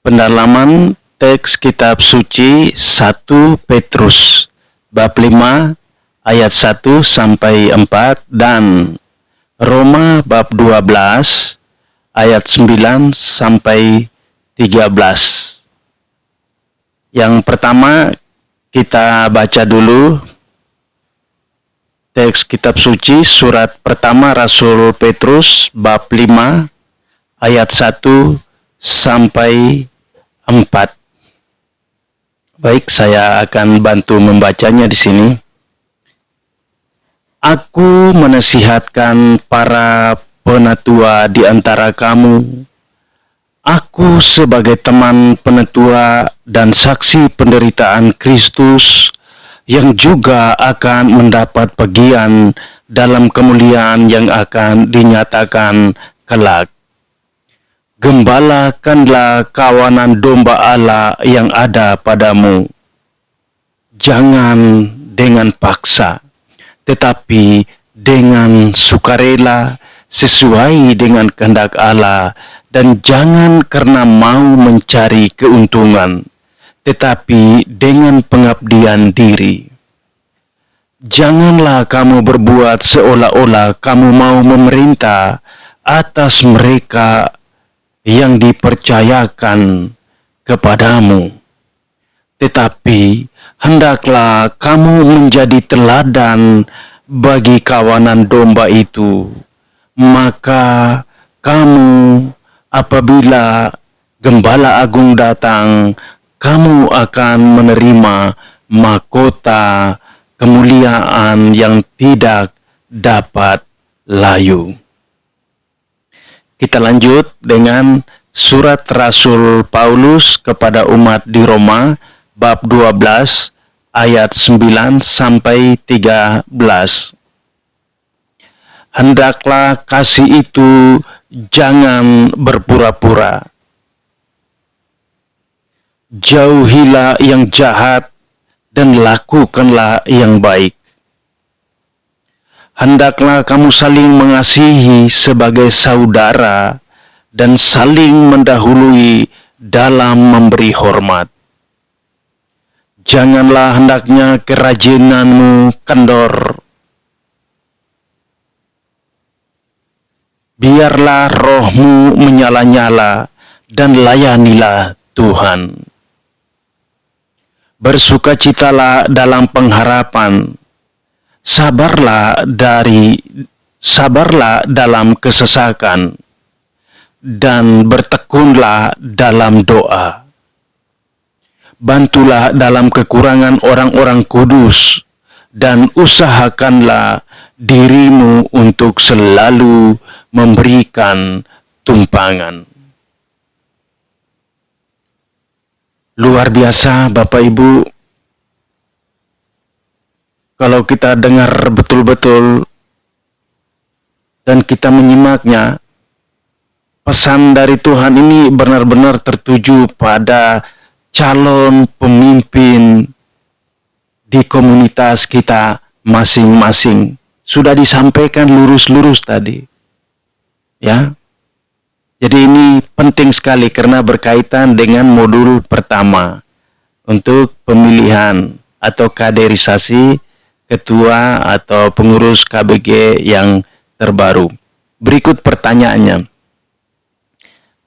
Pendalaman teks kitab suci 1 Petrus bab 5 ayat 1 sampai 4 dan Roma bab 12 ayat 9 sampai 13. Yang pertama kita baca dulu teks kitab suci surat pertama Rasul Petrus bab 5 ayat 1 sampai 4. Baik, saya akan bantu membacanya di sini. Aku menasihatkan para penatua di antara kamu. Aku sebagai teman penatua dan saksi penderitaan Kristus yang juga akan mendapat bagian dalam kemuliaan yang akan dinyatakan kelak. Gembalakanlah kawanan domba Allah yang ada padamu. Jangan dengan paksa, tetapi dengan sukarela sesuai dengan kehendak Allah, dan jangan karena mau mencari keuntungan, tetapi dengan pengabdian diri. Janganlah kamu berbuat seolah-olah kamu mau memerintah atas mereka yang dipercayakan kepadamu, tetapi hendaklah kamu menjadi teladan bagi kawanan domba itu. Maka kamu, apabila Gembala Agung datang, kamu akan menerima mahkota kemuliaan yang tidak dapat layu. Kita lanjut dengan surat Rasul Paulus kepada umat di Roma bab 12 ayat 9 sampai 13. Hendaklah kasih itu jangan berpura-pura. Jauhilah yang jahat dan lakukanlah yang baik. Hendaklah kamu saling mengasihi sebagai saudara dan saling mendahului dalam memberi hormat. Janganlah hendaknya kerajinanmu kendor. Biarlah rohmu menyala-nyala dan layanilah Tuhan. Bersukacitalah dalam pengharapan. Sabarlah dalam kesesakan, dan bertekunlah dalam doa. Bantulah dalam kekurangan orang-orang kudus, dan usahakanlah dirimu untuk selalu memberikan tumpangan. Luar biasa, Bapak Ibu. Kalau kita dengar betul-betul dan kita menyimaknya, pesan dari Tuhan ini benar-benar tertuju pada calon pemimpin di komunitas kita masing-masing. Sudah disampaikan lurus-lurus tadi. Ya. Jadi ini penting sekali karena berkaitan dengan modul pertama untuk pemilihan atau kaderisasi ketua atau pengurus KBG yang terbaru. Berikut pertanyaannya.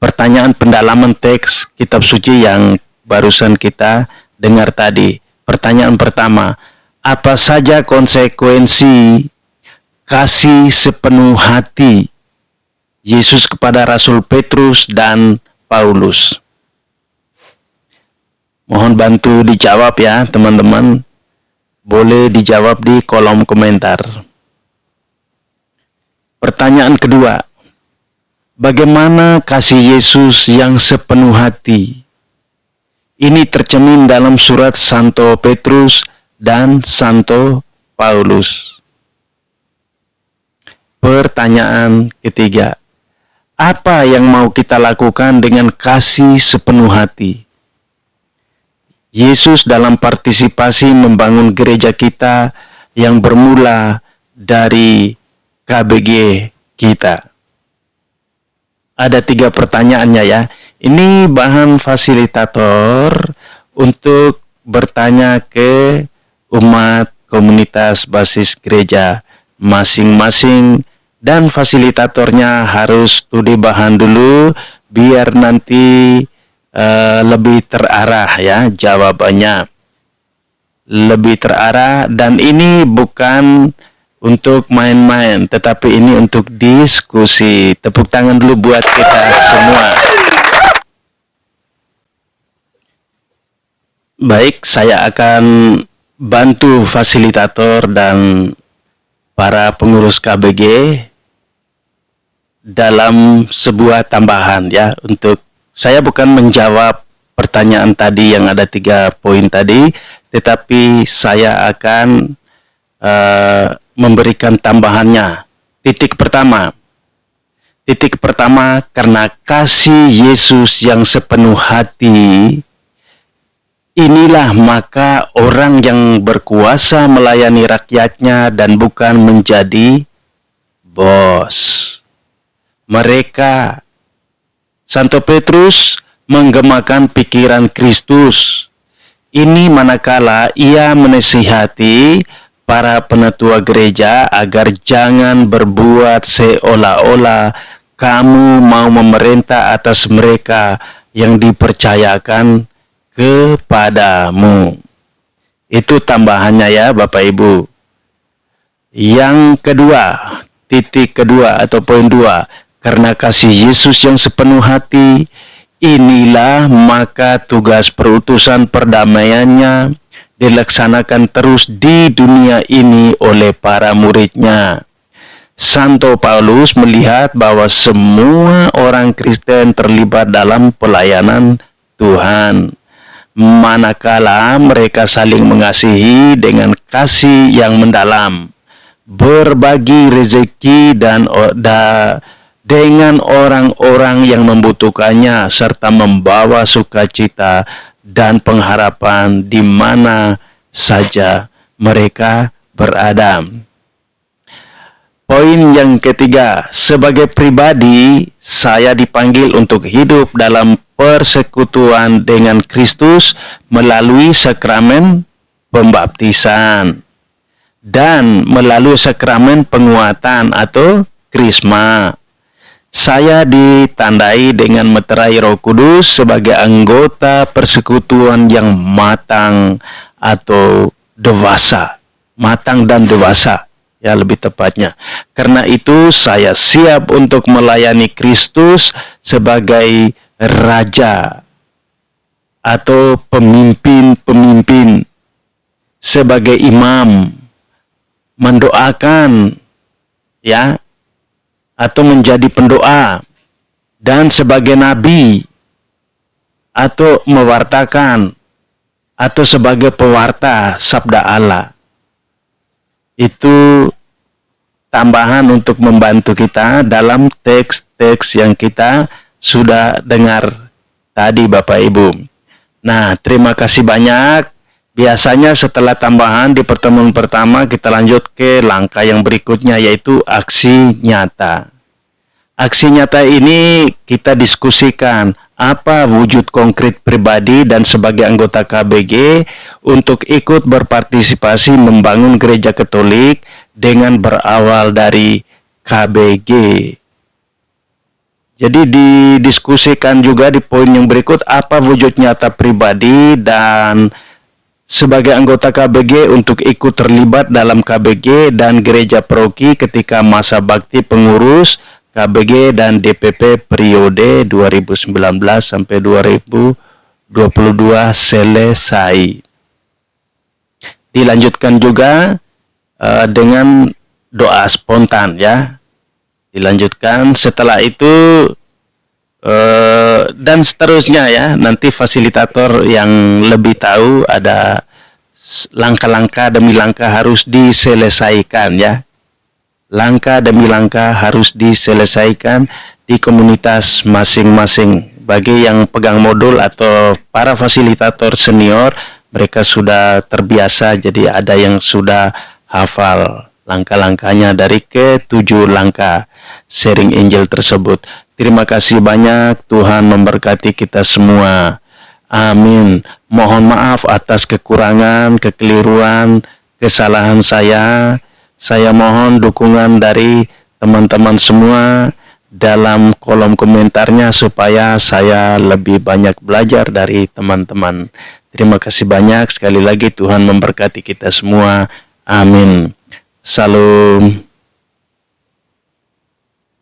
Pertanyaan pendalaman teks kitab suci yang barusan kita dengar tadi. Pertanyaan pertama, apa saja konsekuensi kasih sepenuh hati Yesus kepada Rasul Petrus dan Paulus? Mohon bantu dijawab ya teman-teman. Boleh dijawab di kolom komentar. Pertanyaan kedua, bagaimana kasih Yesus yang sepenuh hati? Ini tercermin dalam surat Santo Petrus dan Santo Paulus. Pertanyaan ketiga, apa yang mau kita lakukan dengan kasih sepenuh hati? Yesus dalam partisipasi membangun gereja kita yang bermula dari KBG kita. Ada 3 pertanyaannya ya. Ini bahan fasilitator untuk bertanya ke umat komunitas basis gereja masing-masing, dan fasilitatornya harus studi bahan dulu biar nanti lebih terarah ya jawabannya, lebih terarah. Dan ini bukan untuk main-main, tetapi ini untuk diskusi. Tepuk tangan dulu buat kita semua. Baik, saya akan bantu fasilitator dan para pengurus KBG dalam sebuah tambahan ya. Untuk saya bukan menjawab pertanyaan tadi yang ada 3 poin tadi, tetapi saya akan memberikan tambahannya. Titik pertama, karena kasih Yesus yang sepenuh hati, inilah maka orang yang berkuasa melayani rakyatnya dan bukan menjadi bos. Mereka, Santo Petrus menggemakan pikiran Kristus. Ini manakala ia menasihati para penatua gereja agar jangan berbuat seolah-olah kamu mau memerintah atas mereka yang dipercayakan kepadamu. Itu tambahannya ya Bapak Ibu. Yang kedua, titik kedua atau poin 2, karena kasih Yesus yang sepenuh hati, inilah maka tugas perutusan perdamaiannya dilaksanakan terus di dunia ini oleh para muridnya. Santo Paulus melihat bahwa semua orang Kristen terlibat dalam pelayanan Tuhan, manakala mereka saling mengasihi dengan kasih yang mendalam, berbagi rezeki dengan orang-orang yang membutuhkannya, serta membawa sukacita dan pengharapan di mana saja mereka berada. Poin yang ketiga, sebagai pribadi, saya dipanggil untuk hidup dalam persekutuan dengan Kristus melalui sakramen pembaptisan dan melalui sakramen penguatan atau krisma. Saya ditandai dengan meterai Roh Kudus sebagai anggota persekutuan yang matang atau dewasa, matang dan dewasa ya lebih tepatnya. Karena itu saya siap untuk melayani Kristus sebagai raja atau pemimpin-pemimpin, sebagai imam, mendoakan ya, atau menjadi pendoa, dan sebagai nabi atau mewartakan atau sebagai pewarta sabda Allah. Itu tambahan untuk membantu kita dalam teks-teks yang kita sudah dengar tadi Bapak Ibu. Nah, terima kasih banyak. Biasanya setelah tambahan di pertemuan pertama kita lanjut ke langkah yang berikutnya, yaitu aksi nyata. Aksi nyata ini kita diskusikan apa wujud konkret pribadi dan sebagai anggota KBG untuk ikut berpartisipasi membangun gereja Katolik dengan berawal dari KBG. Jadi didiskusikan juga di poin yang berikut apa wujud nyata pribadi dan sebagai anggota KBG untuk ikut terlibat dalam KBG dan gereja paroki ketika masa bakti pengurus KBG dan DPP periode 2019 sampai 2022 selesai. Dilanjutkan juga dengan doa spontan ya. Dilanjutkan setelah itu dan seterusnya ya. Nanti fasilitator yang lebih tahu ada langkah-langkah demi langkah harus diselesaikan ya. Langkah demi langkah harus diselesaikan di komunitas masing-masing. Bagi yang pegang modul atau para fasilitator senior, mereka sudah terbiasa, jadi ada yang sudah hafal langkah-langkahnya dari ke-7 langkah sharing Injil tersebut. Terima kasih banyak. Tuhan memberkati kita semua. Amin. Mohon maaf atas kekurangan, kekeliruan, kesalahan saya. Saya mohon dukungan dari teman-teman semua dalam kolom komentarnya supaya saya lebih banyak belajar dari teman-teman. Terima kasih banyak. Sekali lagi Tuhan memberkati kita semua. Amin. Salam.